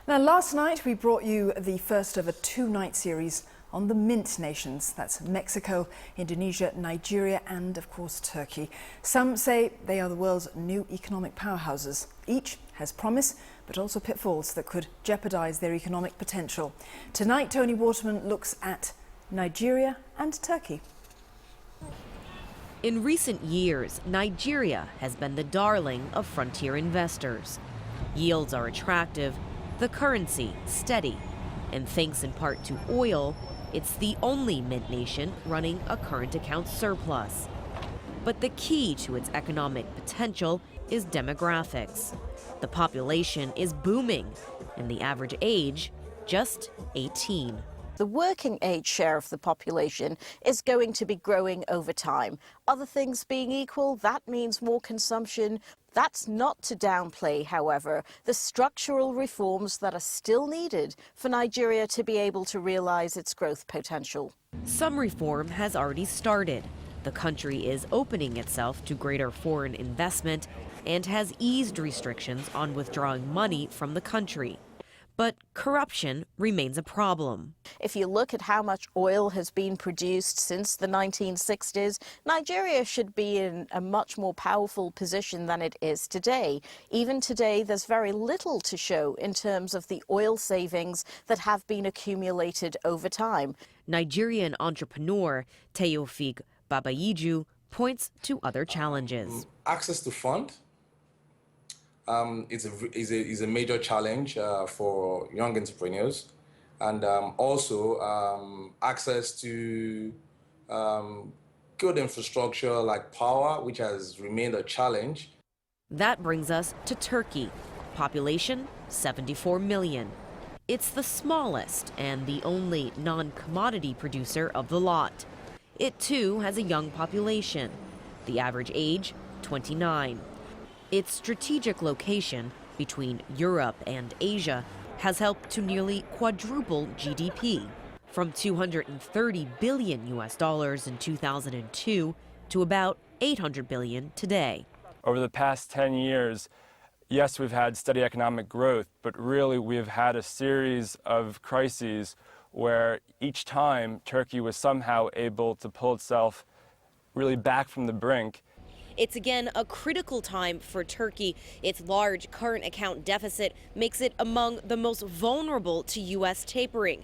Now, last night we brought you the first of a two-night series on the Mint nations. That's Mexico, Indonesia, Nigeria and, of course, Turkey. Some say they are the world's new economic powerhouses. Each has promise, but also pitfalls that could jeopardize their economic potential. Tonight, Tony Waterman looks at Nigeria and Turkey. In recent years, Nigeria has been the darling of frontier investors. Yields are attractive, the currency steady, and thanks in part to oil, it's the only mint nation running a current account surplus. But the key to its economic potential is demographics. The population is booming, and the average age just 18. The working age share of the population is going to be growing over time. Other things being equal, that means more consumption. That's not to downplay, however, the structural reforms that are still needed for Nigeria to be able to realize its growth potential. Some reform has already started. The country is opening itself to greater foreign investment and has eased restrictions on withdrawing money from the country. But corruption remains a problem. If you look at how much oil has been produced since the 1960s, Nigeria should be in a much more powerful position than it is today. Even today, there's very little to show in terms of the oil savings that have been accumulated over time. Nigerian entrepreneur Teofik Babayiju points to other challenges. Access to funds. Is a major challenge for young entrepreneurs, and also access to good infrastructure like power, which has remained a challenge. That brings us to Turkey. Population 74 million. It's the smallest and the only non-commodity producer of the lot. It too has a young population. The average age 29. Its strategic location between Europe and Asia has helped to nearly quadruple GDP, from $230 billion in 2002 to about $800 billion today. Over the past 10 years, yes, we've had steady economic growth, but really we've had a series of crises where each time Turkey was somehow able to pull itself really back from the brink. It's again a critical time for Turkey. Its large current account deficit makes it among the most vulnerable to U.S. tapering.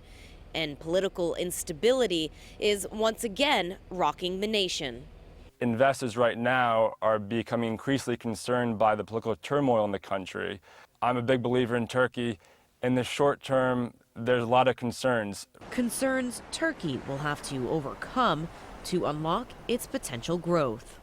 And political instability is once again rocking the nation. Investors right now are becoming increasingly concerned by the political turmoil in the country. I'm a big believer in Turkey. In the short term, there's a lot of concerns. Concerns Turkey will have to overcome to unlock its potential growth.